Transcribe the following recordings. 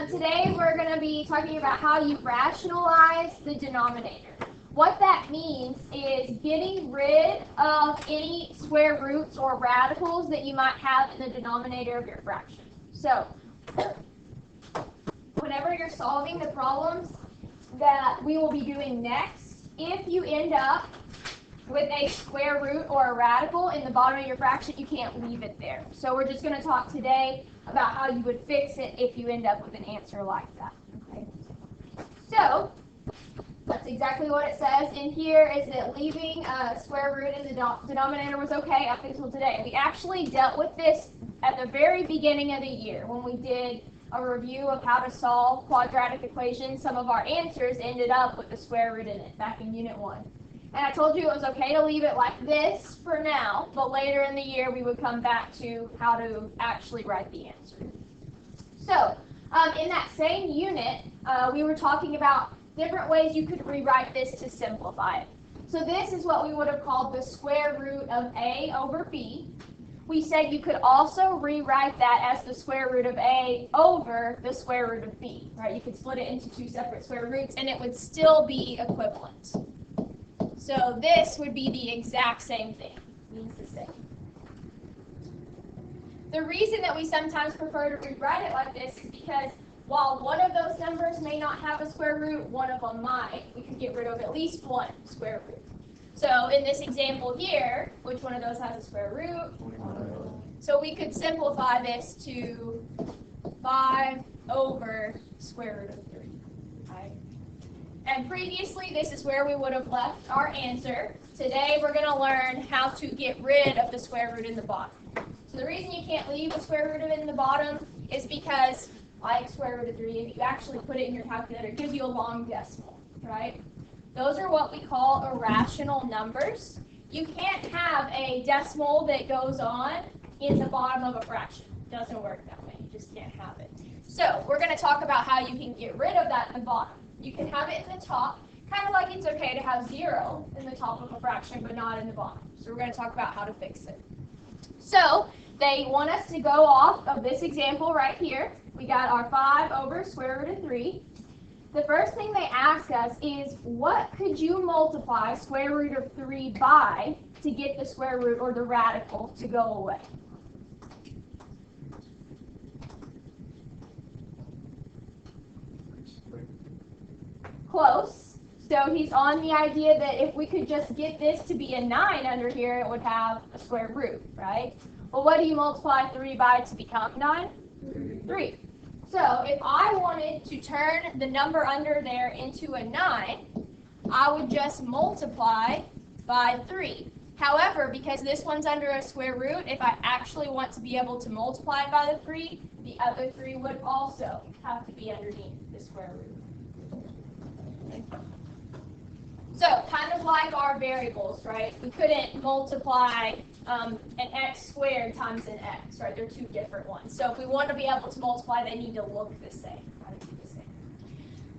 Today we're going to be talking about how you rationalize the denominator. What that means is getting rid of any square roots or radicals that you might have in the denominator of your fraction. So, whenever you're solving the problems that we will be doing next, if you end up with a square root or a radical in the bottom of your fraction, you can't leave it there. So we're just going to talk today about how you would fix it if you end up with an answer like that. Okay. So that's exactly what it says in here, is that leaving a square root in the denominator was okay up until today. We actually dealt with this at the very beginning of the year when we did a review of how to solve quadratic equations. Some of our answers ended up with the square root in it back in Unit 1. And I told you it was okay to leave it like this for now, but later in the year we would come back to how to actually write the answer. So, in that same unit, we were talking about different ways you could rewrite this to simplify it. So this is what we would have called the square root of a over b. We said you could also rewrite that as the square root of a over the square root of b, right? You could split it into two separate square roots and it would still be equivalent. So this would be the exact same thing, means the same. The reason that we sometimes prefer to rewrite it like this is because while one of those numbers may not have a square root, one of them might. We could get rid of at least one square root. So in this example here, which one of those has a square root? So we could simplify this to 5 over square root of 3. Right? And previously, this is where we would have left our answer. Today, we're going to learn how to get rid of the square root in the bottom. So the reason you can't leave a square root in the bottom is because, like square root of 3, if you actually put it in your calculator, it gives you a long decimal, right? Those are what we call irrational numbers. You can't have a decimal that goes on in the bottom of a fraction. It doesn't work that way. You just can't have it. So we're going to talk about how you can get rid of that in the bottom. You can have it in the top, kind of like it's okay to have 0 in the top of a fraction, but not in the bottom. So we're going to talk about how to fix it. So they want us to go off of this example right here. We got our 5 over square root of 3. The first thing they ask us is, what could you multiply square root of 3 by to get the square root or the radical to go away? Close. So he's on the idea that if we could just get this to be a 9 under here, it would have a square root, right? Well, what do you multiply 3 by to become 9? 3. So if I wanted to turn the number under there into a 9, I would just multiply by 3. However, because this one's under a square root, if I actually want to be able to multiply by the 3, the other 3 would also have to be underneath the square root. So, kind of like our variables, right? We couldn't multiply an x squared times an x, right? They're two different ones. So, if we want to be able to multiply, they need to look the same.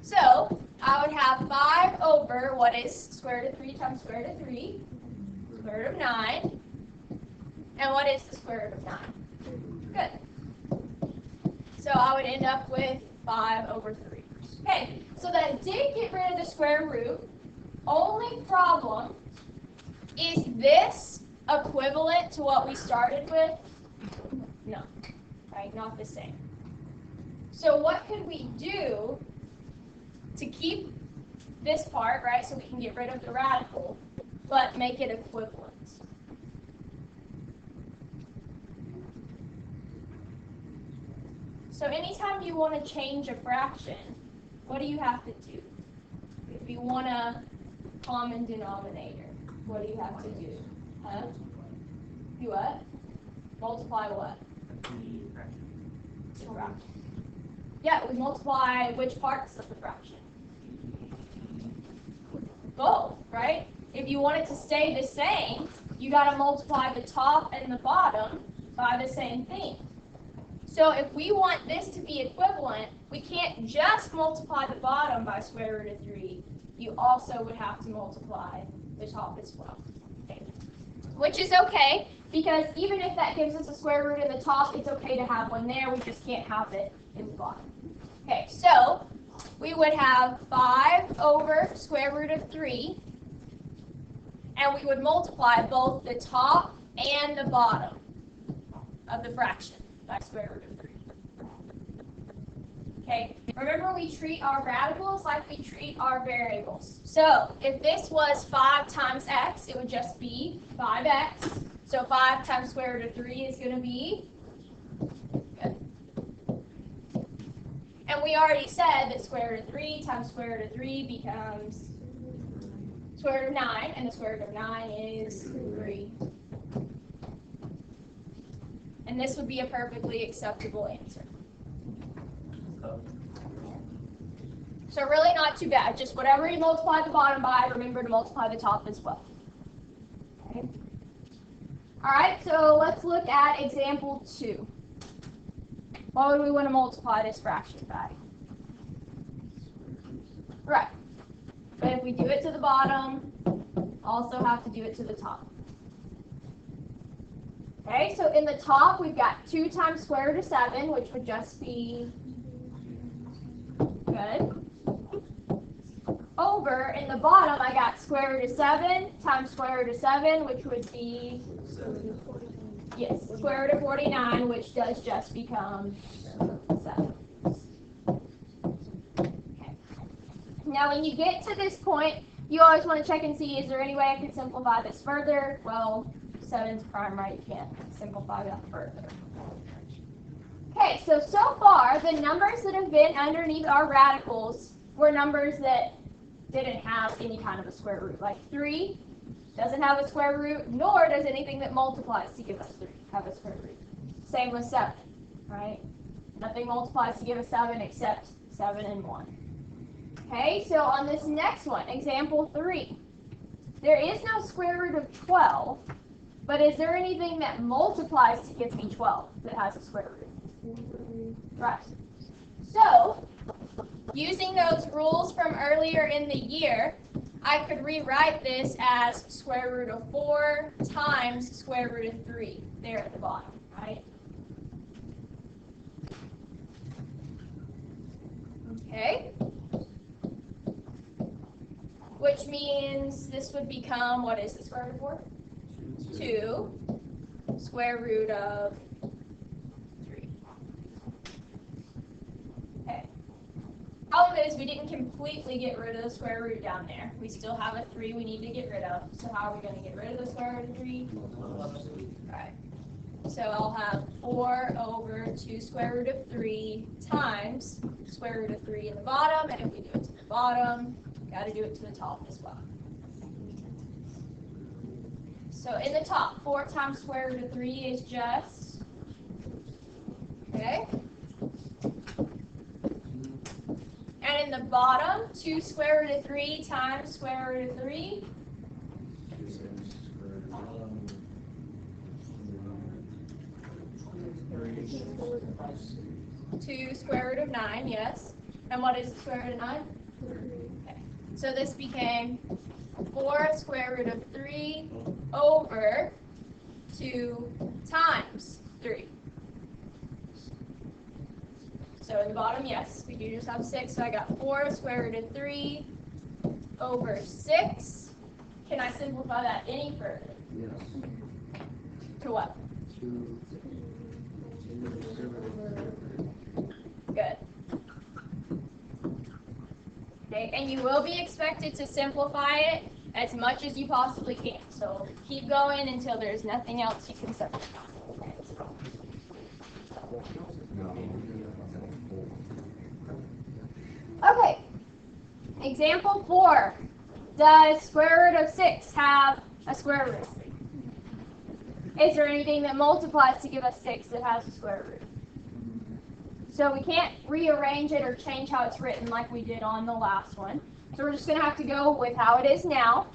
So, I would have 5 over what is square root of 3 times square root of 3, square root of 9. And what is the square root of 9? Good. So, I would end up with 5 over 3. Okay, so that did get rid of the square root. Only problem is this equivalent to what we started with? No, right? Not the same. So what could we do to keep this part, right, so we can get rid of the radical, but make it equivalent? So anytime you want to change a fraction, what do you have to do? If you want a common denominator, what do you have to do? Huh? Do what? Multiply what? The fraction. Yeah, we multiply which parts of the fraction? Both, right? If you want it to stay the same, you got to multiply the top and the bottom by the same thing. So if we want this to be equivalent, we can't just multiply the bottom by square root of 3. You also would have to multiply the top as well. Okay. Which is okay, because even if that gives us a square root in the top, it's okay to have one there. We just can't have it in the bottom. Okay, so we would have 5 over square root of 3, and we would multiply both the top and the bottom of the fraction by square root of 3. Okay, remember we treat our radicals like we treat our variables. So if this was 5 times x, it would just be 5x. So 5 times square root of 3 is going to be, good. And we already said that square root of 3 times square root of 3 becomes square root of 9, and the square root of 9 is 3. And this would be a perfectly acceptable answer. So really not too bad. Just whatever you multiply the bottom by, remember to multiply the top as well. Okay. All right, so let's look at example 2. What would we want to multiply this fraction by? Right. But if we do it to the bottom, also have to do it to the top. Okay, so in the top, we've got 2 times square root of 7, which would just be, good, over, in the bottom, I got square root of 7 times square root of 7, which would be, yes, square root of 49, which does just become 7. Okay. Now, when you get to this point, you always want to check and see, is there any way I could simplify this further? Well, 7's prime, right? You can't simplify that further. Okay, so far, the numbers that have been underneath our radicals were numbers that didn't have any kind of a square root. Like 3 doesn't have a square root, nor does anything that multiplies to give us 3 have a square root. Same with 7, right? Nothing multiplies to give us 7 except 7 and 1. Okay, so on this next one, example 3, there is no square root of 12, but is there anything that multiplies to give me 12 that has a square root? Right. So, using those rules from earlier in the year, I could rewrite this as square root of 4 times square root of 3 there at the bottom, right? Okay. Which means this would become, what is the square root of 4? 2 square root of 3. Okay. Problem is we didn't completely get rid of the square root down there. We still have a 3 we need to get rid of. So how are we going to get rid of the square root of 3? Right. So I'll have 4 over 2 square root of 3 times square root of 3 in the bottom. And if we do it to the bottom, got to do it to the top as well. So in the top, 4 times square root of 3 is just, okay. And in the bottom, 2 square root of 3 times square root of 3. 2 square root of 9, yes. And what is the square root of 9? Okay. So this became 4 square root of 3 over 2 times 3. So in the bottom, yes, we do just have 6. So I got 4 square root of 3 over 6. Can I simplify that any further? Yes. To what? Good. Okay, and you will be expected to simplify it as much as you possibly can. So keep going until there's nothing else you can simplify. Okay. Example 4. Does square root of 6 have a square root? Is there anything that multiplies to give us 6 that has a square root? So we can't rearrange it or change how it's written like we did on the last one. So we're just going to have to go with how it is now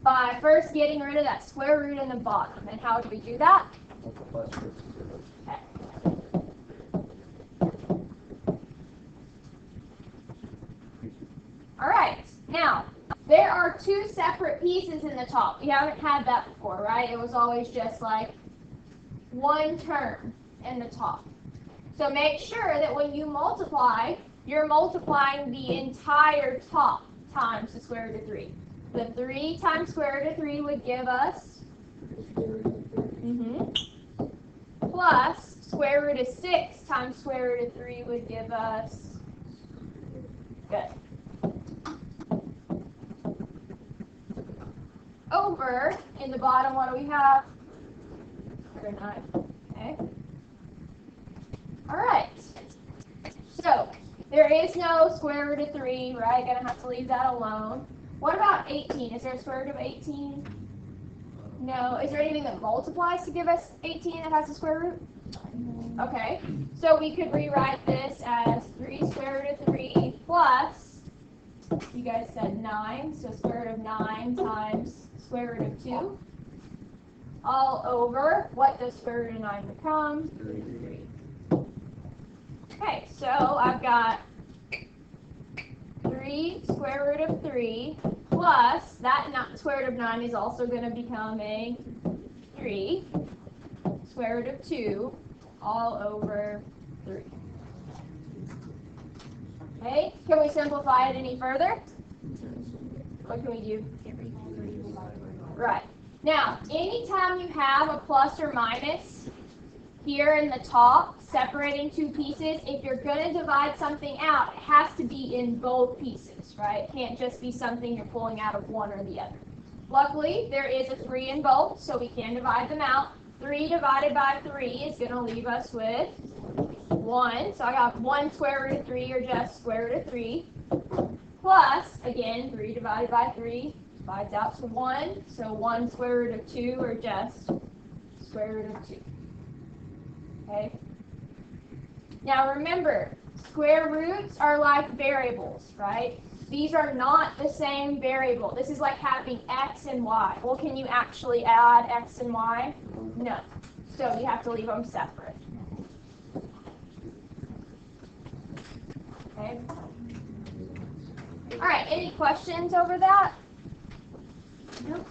by first getting rid of that square root in the bottom. And how do we do that? Okay. All right. Now, there are 2 separate pieces in the top. We haven't had that before, right? It was always just like one term in the top. So make sure that when you multiply, you're multiplying the entire top times the square root of 3. The 3 times square root of 3 would give us plus square root of 6 times square root of 3 would give us, good, over, in the bottom, what do we have? Square root of 9. Okay. All right. So there is no square root of 3, right? Gonna have to leave that alone. What about 18? Is there a square root of 18? No. Is there anything that multiplies to give us 18 that has a square root? Okay. So we could rewrite this as 3 square root of 3 plus, you guys said 9, so square root of 9 times square root of 2 all over, what does square root of 9 become? 3. Okay, so I've got 3 square root of 3 plus, that square root of 9 is also going to become a 3 square root of 2 all over 3. Okay, can we simplify it any further? What can we do? Right. Now, anytime you have a plus or minus here in the top, separating two pieces, if you're going to divide something out, it has to be in both pieces, right? It can't just be something you're pulling out of one or the other. Luckily, there is a 3 in both, so we can divide them out. 3 divided by 3 is going to leave us with 1. So I got 1 square root of 3, or just square root of 3. Plus, again, 3 divided by 3 divides out to 1. So 1 square root of 2, or just square root of 2. Okay? Now remember, square roots are like variables, right? These are not the same variable. This is like having x and y. Well, can you actually add x and y? No. So you have to leave them separate. Okay? All right, any questions over that? No?